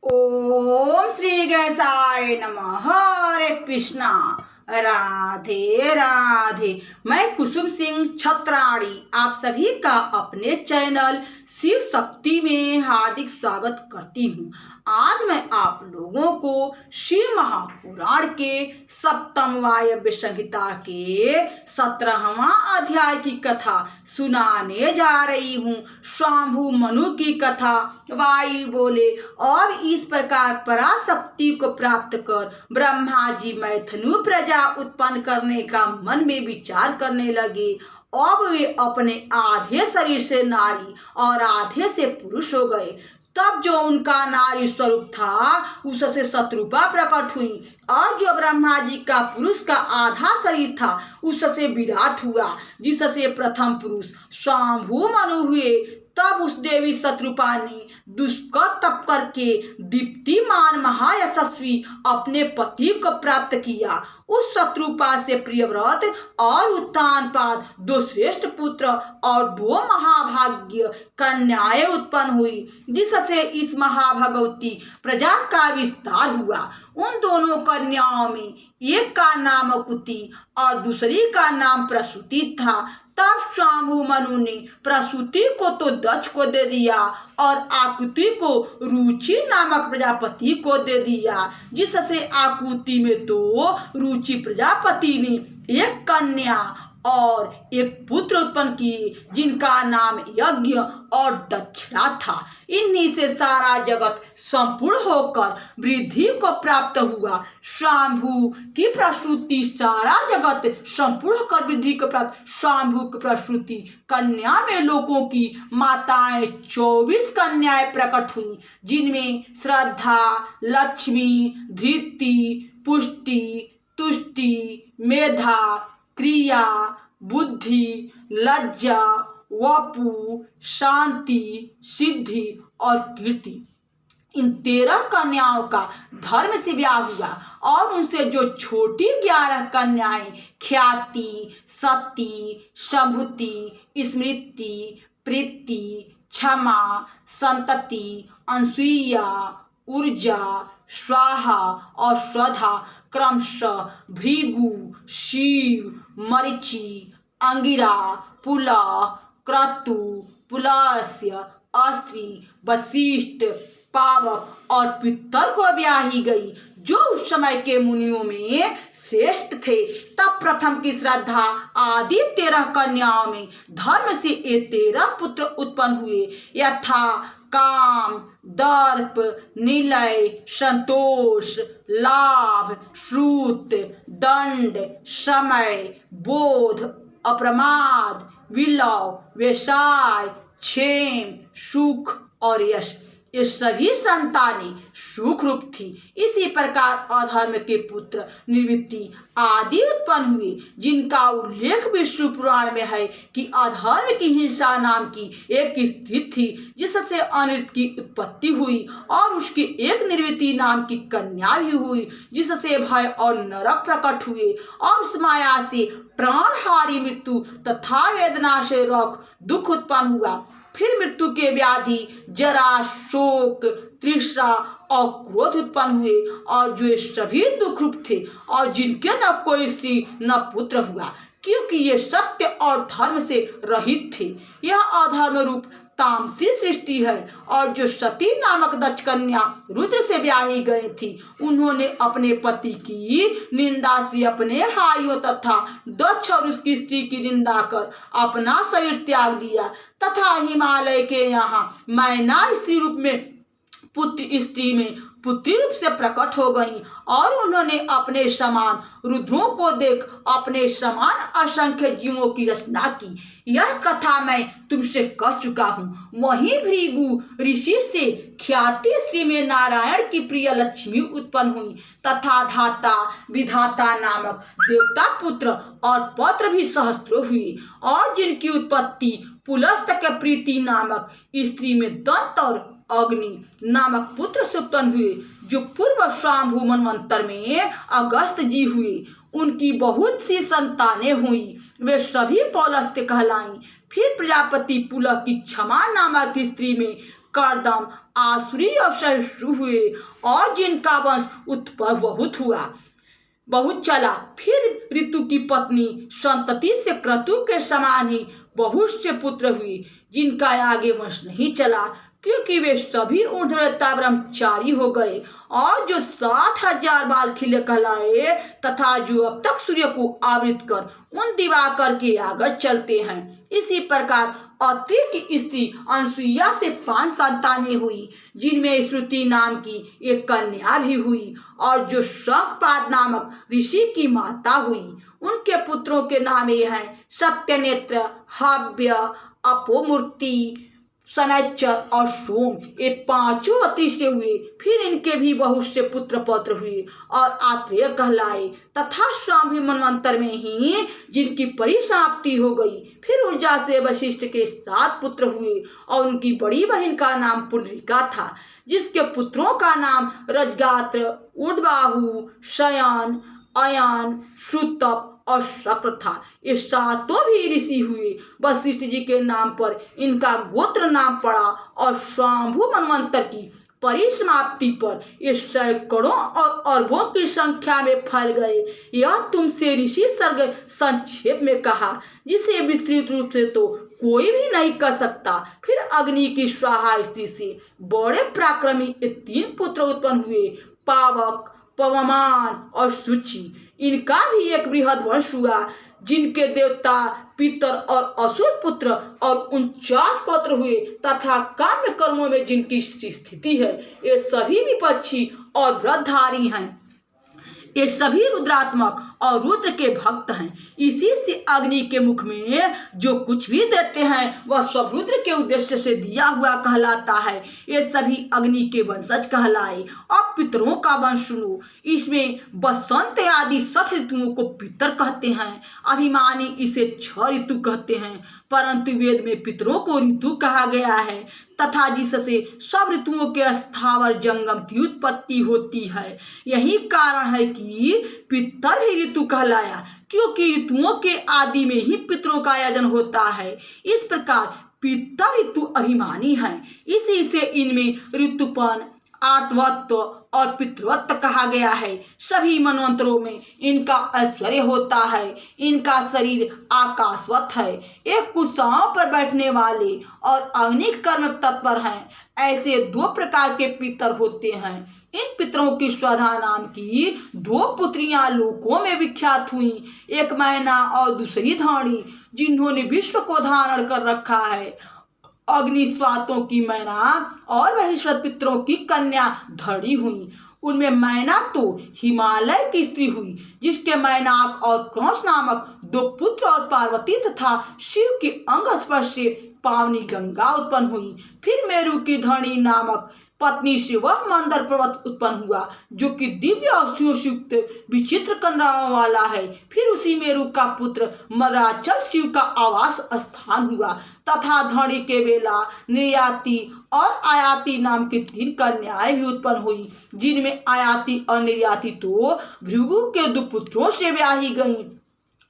ओम श्री गणेशाय नमः। हरे कृष्णा। राधे राधे। मैं कुसुम सिंह छत्राणी आप सभी का अपने चैनल शिव शक्ति में हार्दिक स्वागत करती हूँ। आज मैं आप लोगों को शिव महापुराण के सप्तम वायव्य संहिता के 17वां अध्याय की कथा सुनाने जा रही हूँ। स्वांभु मनु की कथा। वायु बोले, अब इस प्रकार पराशक्ति को प्राप्त कर ब्रह्मा जी मैथुन प्रजा उत्पन्न करने का मन में विचार करने लगे। अब वे अपने आधे शरीर से नारी और आधे से पुरुष हो गए। तब जो उनका नारी स्वरूप था उससे शत्रुपा प्रकट हुई और जो ब्रह्मा जी का पुरुष का आधा शरीर था उससे विराट हुआ, जिससे प्रथम पुरुष स्वांभु मनु हुए। तब उस देवी शत्रुपा ने दुष्कर तप करके दीप्तिमान महायशस्वी अपने पति को प्राप्त किया। उस शत्रुपा से प्रियव्रत और उत्तानपाद दो श्रेष्ठ पुत्र और दो महाभाग्य कन्याएं उत्पन्न हुई, जिससे इस महाभगवती प्रजा का विस्तार हुआ। उन दोनों कन्याओं में एक का नाम अकुति और दूसरी का नाम प्रसूति था। तब स्वांभु मनु ने प्रसूति को तो दक्ष को दे दिया और आकुति को रुचि नामक प्रजापति को दे दिया, जिससे आकुति में तो रुचि प्रजापति ने एक कन्या और एक पुत्र उत्पन्न किए, जिनका नाम यज्ञ और दक्षिणा था। इन्हीं से सारा जगत संपूर्ण होकर वृद्धि को प्राप्त हुआ। स्वांभु की प्रसूति सारा जगत संपूर्ण होकर वृद्धि को प्राप्त। स्वांभु की प्रसूति कन्या में लोगों की माताएं 24 कन्याएं प्रकट हुई, जिनमें श्रद्धा, लक्ष्मी, धृति, पुष्टि, तुष्टि, मेधा, क्रिया, बुद्धि, लज्जा, वपु, शांति, सिद्धि और कीर्ति। इन 13 कन्याओं का धर्म से ब्याह हुआ और उनसे जो छोटी 11 कन्याएं ख्याति, सती, संभुति, स्मृति, प्रीति, क्षमा, संतति, अनसुईया, ऊर्जा, स्वाहा और श्रद्धा क्रमशः भृगु, शिव, मरीचि, अंगिरा, पुला, क्रतु, पुलस्त्य, अस्त्री, वशिष्ठ, पावक और पितर को ब्याही गई, जो उस समय के मुनियों में श्रेष्ठ थे। तब प्रथम की श्रद्धा आदि 13 कन्याओं में धर्म से ये 13 पुत्र उत्पन्न हुए, यथा काम, दर्प, निलय, संतोष, लाभ, श्रुत, दंड, समय, बोध, अप्रमाद, विलव, व्यवसाय, क्षेम, सुख और यश। ये सभी संतानें सुख रूप थी। इसी प्रकार अधर्म के पुत्र निवृत्ति आदि उत्पन्न हुए, जिनका उल्लेख विष्णु पुराण में है कि अधर्म की हिंसा नाम की एक स्त्री थी, जिससे अनिरुद्ध की उत्पत्ति हुई और उसकी एक निवृत्ति नाम की कन्या भी हुई, जिससे भय और नरक प्रकट हुए और उस माया से प्राणहारी मृत्यु तथा वेदना से रौक दुख उत्पन्न हुआ। फिर मृत्यु के व्याधि, जरा, शोक, तृष्णा और क्रोध उत्पन्न हुए और जो सभी दुख रूप थे और जिनके न कोई स्त्री न पुत्र हुआ, क्योंकि ये सत्य और धर्म से रहित थे। यह अधर्म रूप तामसी सृष्टि है। और जो सती नामक दक्ष कन्या रुद्र से ब्याही गई थी, उन्होंने अपने पति की निंदा से अपने भाइयों तथा दक्ष और उसकी स्त्री की निंदा कर अपना शरीर त्याग दिया तथा हिमालय के यहाँ मैना स्त्री रूप में पुत्र स्त्री में पुत्री रूप से प्रकट हो गई और उन्होंने अपने समान रुद्रों को देख अपने समान असंख्य जीवों की रचना की। यह कथा मैं तुमसे कह चुका हूँ। वहीं भृगु ऋषि से ख्याति स्त्री में नारायण की प्रिय लक्ष्मी उत्पन्न हुई तथा धाता विधाता नामक देवता पुत्र और पौत्र भी सहस्त्रों हुए और जिनकी उत्पत्ति पुलस्त के प्रीति नामक स्त्री में दंत और अग्नि नामक पुत्र से उत्पन्न हुए, जो पूर्व स्वांभु मनवंतर में अगस्त जी हुए। उनकी बहुत सी संतानें हुई, वे सभी पौलस्त्य कहलाई। फिर प्रजापति पुलह की क्षमा नामक स्त्री में कर्दम आसुरी अवसर शुरू हुए और जिनका वंश उत्पन्न बहुत चला। फिर ऋतु की पत्नी संतति से क्रतु के समान ही बहुत से पुत्र हुए, जिनका आगे वंश नहीं चला, क्योंकि वे सभी ऊर्ध्वरेता ब्रह्मचारी हो गए। और जो 60,000 बाल खिले कहलाए तथा जो अब तक सूर्य को आवृत कर उन दिवाकर के आगे चलते हैं। इसी प्रकार अत्रि की स्त्री अनसुईया से 5 संतानें हुई, जिनमें श्रुति नाम की एक कन्या भी हुई, और जो शंखपाद नामक ऋषि की माता हुई। उनके पुत्रों के नाम ये हैं सत्यनेत्र, हव्य, अपोमूर्ति, शनैश्चर और सोम। ये 5 अत्रि से हुए। फिर इनके भी बहुत से पुत्र पौत्र हुए और आत्रेय कहलाए, तथा स्वामी मनवंतर में ही जिनकी परिसमाप्ति हो गई। फिर ऊर्जा से वशिष्ठ के 7 पुत्र हुए, और उनकी बड़ी बहन का नाम पुंडरीका था, जिसके पुत्रों का नाम रजगात्र, ऊर्ध्वबाहु, शयन, अयन, श्रुतप और शक्र था। ये 7 भी ऋषि हुए। वशिष्ठ जी के नाम पर इनका गोत्र नाम पड़ा, और स्वाम्भु मनवंतर की परिसमाप्ति पर ये सैकड़ों और अरबों की संख्या में फैल गए। यह तुमसे ऋषि सर्ग संक्षेप में कहा, जिसे विस्तृत रूप से तो कोई भी नहीं कर सकता। फिर अग्नि की स्वाहा स्त्री से बड़े पराक्रमी 3 पुत्र उत्पन्न हुए, पावक, पवमान और शुचि। इनका भी एक बृहद वंश हुआ, जिनके देवता पितर और असुर पुत्र और 49 पौत्र हुए, तथा काम्य कर्मों में जिनकी स्थिति है। ये सभी विपक्षी और व्रतधारी हैं। ये सभी रुद्रात्मक और रुद्र के भक्त हैं। इसी से अग्नि के मुख में जो कुछ भी देते हैं वह सब रुद्र के उद्देश्य से दिया हुआ कहलाता है। ये सभी अग्नि के वंशज कहलाए। अब पितरों का वंश सुनो। इसमें बसंत आदि 60 ऋतुओं को पितर कहते हैं। अभिमानी इसे 6 ऋतु कहते हैं, परंतु वेद में पितरों को ऋतु कहा गया है, तथा जिससे सब ऋतुओं के स्थावर जंगम की उत्पत्ति होती है। यही कारण है कि पितर भी ऋतु कहलाया, क्योंकि ऋतुओं के आदि में ही पितरों का आयोजन होता है। इस प्रकार पितर ऋतु अभिमानी हैं। इसी से इनमें ऋतुपन, आर्तवत्व और पितृवत्व कहा गया है। सभी मनवंतरों में इनका ऐश्वर्य होता है। इनका शरीर आकाशवत है, एक कुशाओं पर बैठने वाले और अग्नि कर्म तत्पर हैं। ऐसे 2 प्रकार के पितर होते हैं। इन पितरों की स्वधा नाम की 2 पुत्रियां लोकों में विख्यात हुई, एक मैना और दूसरी धाणी, जिन्होंने विश्व को धारण कर रखा है। अग्निस्वातों की मैना और वहिष्वत पितरों की कन्या धड़ी हुई। उनमें मैना तो हिमालय की स्त्री हुई, जिसके मैनाक और क्रौंच नामक 2 पुत्र और पार्वती तथा शिव के अंग स्पर्श से पावनी गंगा उत्पन्न हुई। फिर मेरु की धणी नामक पत्नी से वह मंदर पर्वत उत्पन्न हुआ, जो कि दिव्य औषधियों से युक्त विचित्र कंदराओं वाला है। फिर उसी मेरु का पुत्र मदराचल शिव का आवास स्थान हुआ, तथा धणी के बेला, निर्याति और आयाति नाम की 3 कन्याएं भी उत्पन्न हुई, जिनमें आयाति और निर्याति तो भृगु के 2 पुत्रों से ब्याही गईं,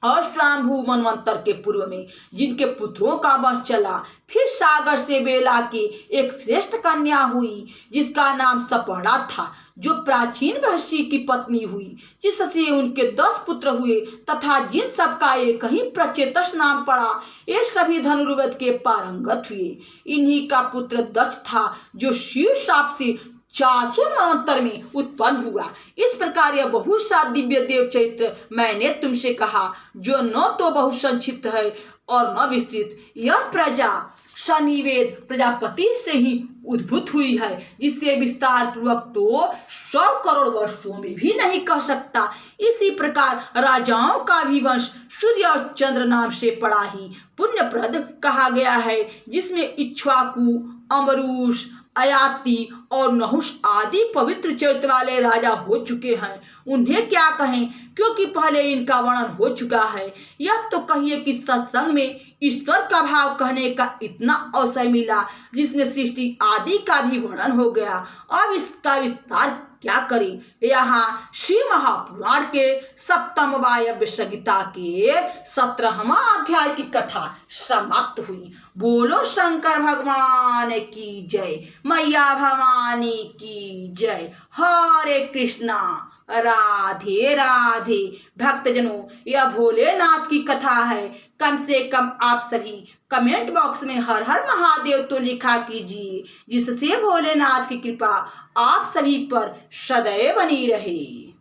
और स्वाम्भु मनवंतर के पूर्व में जिनके पुत्रों का वंश चला। फिर सागर से बेला की एक श्रेष्ठ कन्या हुई, जिसका नाम सपर्णा था, जो प्राचीन महर्षि की पत्नी हुई, जिससे उनके 10 पुत्र हुए, तथा जिन सबका एक ही प्रचेतस नाम पड़ा। ये सभी धनुर्वेद के पारंगत हुए। इन्हीं का पुत्र दक्ष था, जो शिव शाप से 400 मनवंतर में उत्पन्न हुआ। इस प्रकार यह बहुत सा दिव्य देव चरित्र मैंने तुमसे कहा, जो न तो बहुत संक्षिप्त है और न विस्तृत। यह प्रजा शनिवेद प्रजापति से ही उद्भूत हुई है, जिससे विस्तार पूर्वक तो 100 करोड़ वर्षों में भी नहीं कह सकता। इसी प्रकार राजाओं का भी वंश सूर्य और चंद्र नाम से बड़ा ही पुण्यप्रद कहा गया है, जिसमें इक्ष्वाकु, अमरूष, अयाति और नहुष आदि पवित्र चरित्र वाले राजा हो चुके हैं। उन्हें क्या कहें, क्योंकि पहले इनका वर्णन हो चुका है। यह तो कहिए कि सत्संग में ईश्वर का भाव कहने का इतना अवसर मिला जिसने सृष्टि आदि का भी वर्णन हो गया। अब इसका विस्तार क्या करें। यहाँ शिव महापुराण के सप्तम वायव्य संहिता के 17वां अध्याय की कथा समाप्त हुई। बोलो शंकर भगवान की जय, मैया भवानी की जय। हरे कृष्णा, राधे राधे। भक्तजनों, यह भोलेनाथ की कथा है। कम से कम आप सभी कमेंट बॉक्स में हर हर महादेव तो लिखा कीजिए, जिससे भोलेनाथ की कृपा आप सभी पर सदैव बनी रहे।